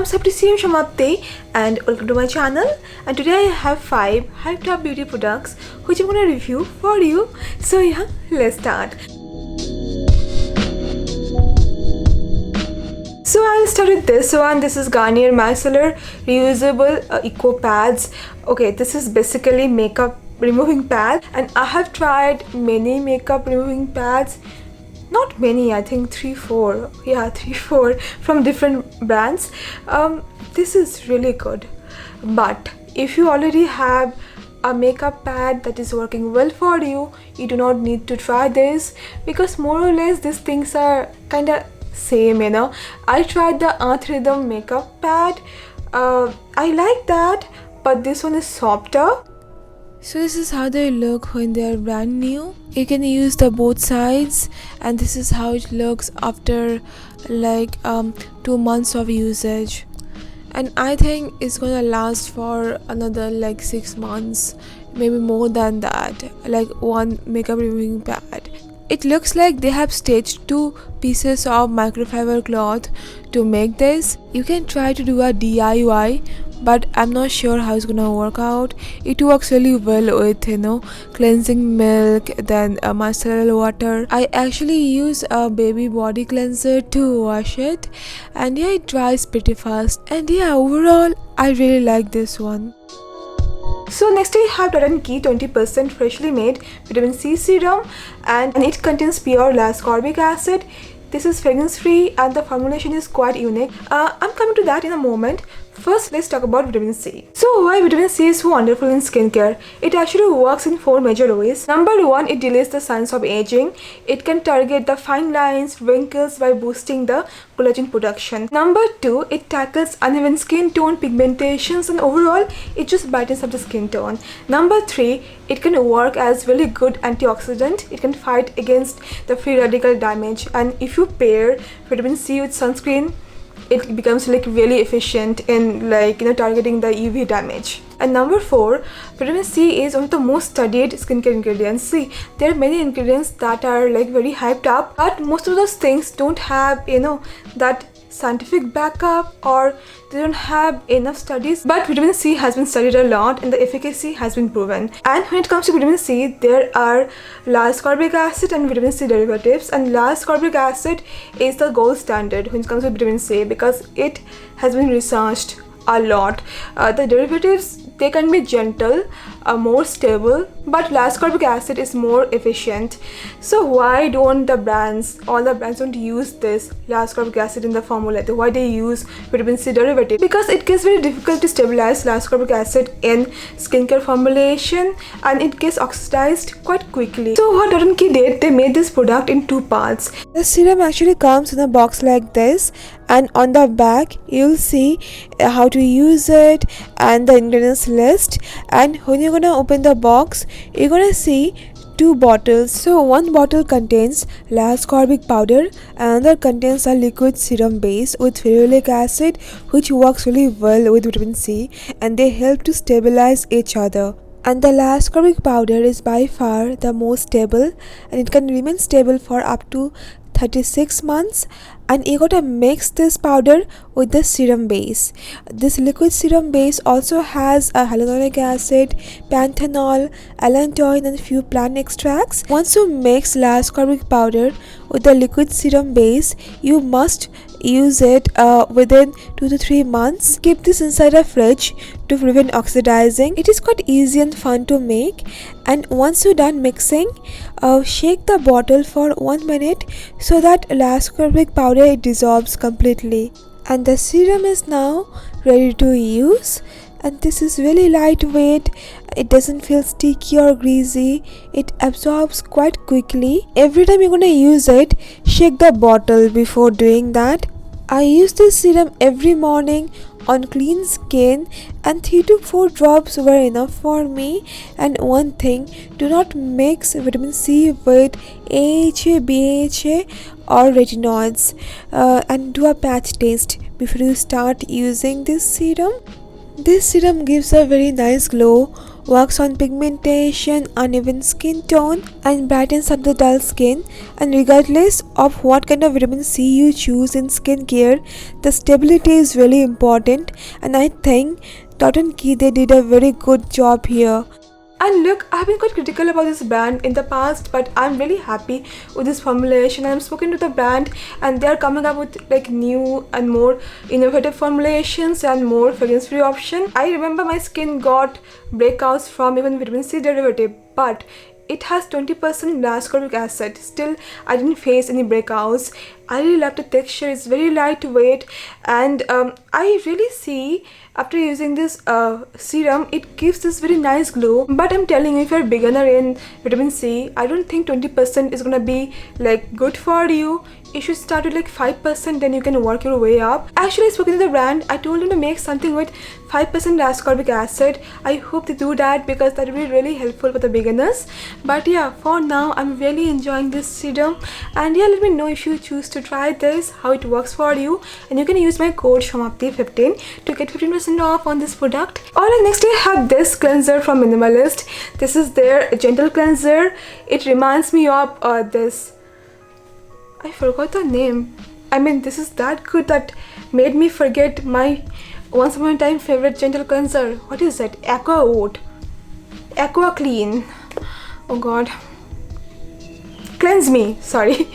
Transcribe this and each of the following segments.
I'm Serum and welcome to my channel. And today I have 5 hyped up beauty products which I'm gonna review for you. So yeah, let's start. So I'll start with this one. This is Garnier Micellar Reusable Eco Pads. Okay, this is basically makeup removing pad, and I have tried many makeup removing pads. Not many, I think 3-4. Yeah, 3-4 from different brands. This is really good. But if you already have a makeup pad that is working well for you, you do not need to try this, because more or less these things are kind of same, you know. I tried the Earth Rhythm makeup pad. I like that, but this one is softer. So this is how they look when they are brand new. You can use the both sides, and this is how it looks after like 2 months of usage. And I think it's gonna last for another like 6 months, maybe more than that, like one makeup removing pad. It looks like they have staged 2 pieces of microfiber cloth to make this. You can try to do a DIY, but I'm not sure how it's gonna work out. It works really well with, you know, cleansing milk, then micellar water. I actually use a baby body cleanser to wash it, and yeah, it dries pretty fast. And yeah, overall I really like this one. So next I have Key 20% freshly made vitamin C serum, and it contains pure ascorbic acid. This is fragrance free and the formulation is quite unique. I'm coming to that in a moment. First, let's talk about vitamin C. So why vitamin C is so wonderful in skincare? It actually works in 4 major ways. Number 1, it delays the signs of aging. It can target the fine lines, wrinkles by boosting the collagen production. Number 2, it tackles uneven skin tone, pigmentations, and overall it just brightens up the skin tone. Number 3, it can work as really good antioxidant. It can fight against the free radical damage, and if you pair vitamin C with sunscreen, it becomes like really efficient in, like, you know, targeting the UV damage. And number 4, vitamin C is one of the most studied skincare ingredients. See, there are many ingredients that are like very hyped up, but most of those things don't have, you know, that scientific backup, or they don't have enough studies. But vitamin C has been studied a lot and the efficacy has been proven. And when it comes to vitamin C, there are ascorbic acid and vitamin C derivatives, and ascorbic acid is the gold standard when it comes to vitamin C because it has been researched a lot. The derivatives, they can be gentle, more stable, but ascorbic acid is more efficient. So why don't the brands, all the brands don't use this ascorbic acid in the formula? Why they use vitamin C derivative? Because it gets very difficult to stabilize ascorbic acid in skincare formulation, and it gets oxidized quite quickly. So what Key did, they made this product in 2 parts. The serum actually comes in a box like this, and on the back you'll see how to use it and the ingredients list. And when you're gonna open the box, you're gonna see 2 bottles. So one bottle contains ascorbic powder, another contains a liquid serum base with ferulic acid, which works really well with vitamin C, and they help to stabilize each other. And the ascorbic powder is by far the most stable, and it can remain stable for up to 36 months. And you gotta mix this powder with the serum base. This liquid serum base also has a hyaluronic acid, panthenol, allantoin, and few plant extracts. Once you mix ascorbic powder with the liquid serum base, you must use it within 2 to 3 months. Keep this inside a fridge to prevent oxidizing. It is quite easy and fun to make. And once you're done mixing, shake the bottle for 1 minute so that ascorbic powder it dissolves completely. And the serum is now ready to use. And this is really lightweight. It doesn't feel sticky or greasy. It absorbs quite quickly. Every time you're gonna use it, shake the bottle before doing that. I use this serum every morning on clean skin, and 3 to 4 drops were enough for me. And one thing, do not mix vitamin C with AHA, BHA or retinoids, and do a patch test before you start using this serum. This serum gives a very nice glow works on pigmentation, uneven skin tone, and brightens up the dull skin. And regardless of what kind of vitamin C you choose in skincare, the stability is really important, and I think Dot and Key they did a very good job here. And look, I've been quite critical about this brand in the past, but I'm really happy with this formulation. I'm spoken to the brand and they're coming up with like new and more innovative formulations and more fragrance free option. I remember my skin got breakouts from even vitamin C derivative, but it has 20% ascorbic acid. Still, I didn't face any breakouts. I really like the texture. It's very lightweight, and I really see after using this serum, it gives this very nice glow. But I'm telling you, if you're a beginner in vitamin C, I don't think 20% is gonna be like good for you. You should start with like 5%, then you can work your way up. Actually, I spoke to the brand. I told them to make something with 5% ascorbic acid. I hope they do that because that will be really helpful for the beginners. But yeah, for now, I'm really enjoying this serum. And yeah, let me know if you choose to try this, how it works for you. And you can use my code SHAMAPTI15 to get 15% off on this product. Alright, next I have this cleanser from Minimalist. This is their gentle cleanser. It reminds me of this. I forgot the name. I mean, this is that good that made me forget my once upon a time favorite gentle cleanser. What is that? Aqua Oat. Aqua Clean. Oh god. Cleanse Me. Sorry.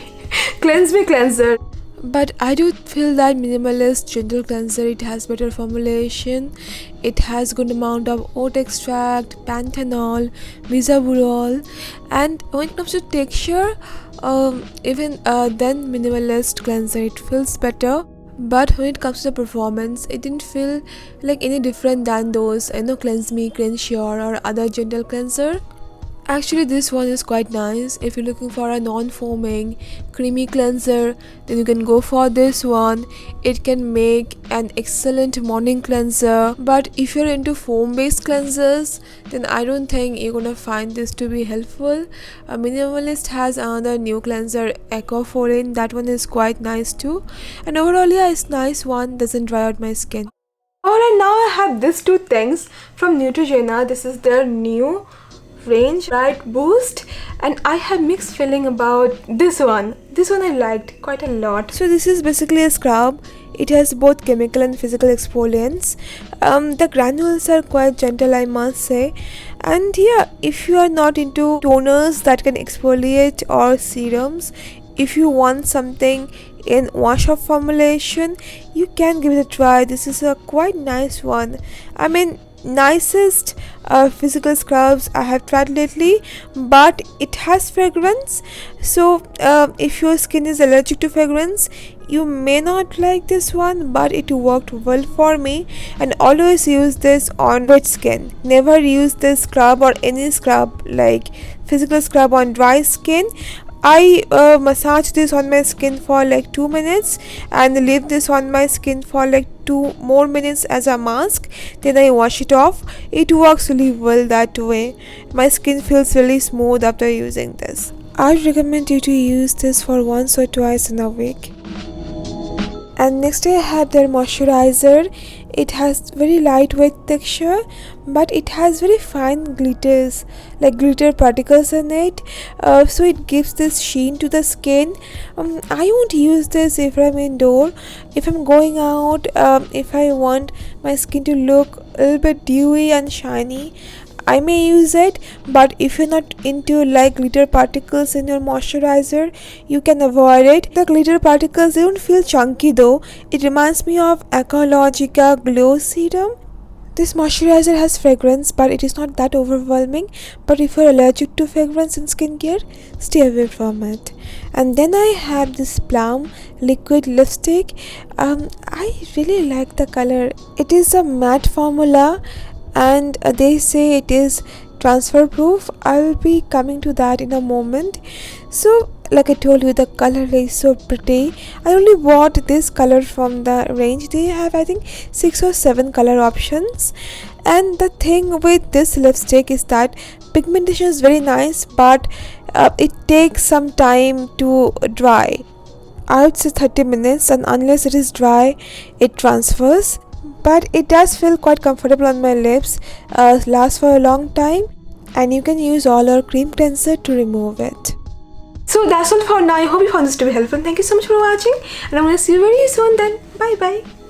Cleanse Me cleanser. But I do feel that Minimalist gentle cleanser, it has better formulation. It has good amount of oat extract, panthenol, bisaburol, and when it comes to texture, even then Minimalist cleanser it feels better. But when it comes to the performance, it didn't feel like any different than those Cleanse Me, Cleansure or other gentle cleanser. Actually, this one is quite nice. If you're looking for a non-foaming creamy cleanser, then you can go for this one. It can make an excellent morning cleanser. But if you're into foam-based cleansers, then I don't think you're gonna find this to be helpful. Minimalist has another new cleanser, Eco-Foreign. That one is quite nice too. And overall, yeah, it's nice one. Doesn't dry out my skin. Alright, now I have these two things from Neutrogena. This is their new range bright boost, and I have mixed feeling about this one. This one I liked quite a lot. So this is basically a scrub. It has both chemical and physical exfoliants. The granules are quite gentle, I must say. And yeah, if you are not into toners that can exfoliate or serums, if you want something in wash off formulation, you can give it a try. This is a quite nice one. I mean, nicest physical scrubs I have tried lately, but it has fragrance. So if your skin is allergic to fragrance, you may not like this one, but it worked well for me. And always use this on wet skin. Never use this scrub or any scrub like physical scrub on dry skin. I massage this on my skin for like 2 minutes and leave this on my skin for like 2 more minutes as a mask. Then I wash it off. It works really well that way. My skin feels really smooth after using this. I recommend you to use this for once or twice in a week. And next I have their moisturizer. It has very lightweight texture, but it has very fine glitters, like glitter particles in it, so it gives this sheen to the skin. I won't use this if I'm indoor. If I'm going out, if I want my skin to look a little bit dewy and shiny, I may use it. But if you're not into like glitter particles in your moisturizer, you can avoid it. The glitter particles, they don't feel chunky though. It reminds me of Ecologica Glow Serum. This moisturizer has fragrance, but it is not that overwhelming. But if you're allergic to fragrance in skincare, stay away from it. And then I have this Plum liquid lipstick. I really like the color. It is a matte formula, and they say it is transfer proof. I'll be coming to that in a moment. So like I told you, the color is so pretty. I only bought this color from the range. They have I think 6 or 7 color options. And the thing with this lipstick is that pigmentation is very nice, but it takes some time to dry. I would say 30 minutes, and unless it is dry, it transfers. but it does feel quite comfortable on my lips, lasts for a long time, and you can use all your cream cleanser to remove it. So that's all for now. I hope you found this to be helpful. Thank you so much for watching, and I'm gonna see you very soon then. Bye bye.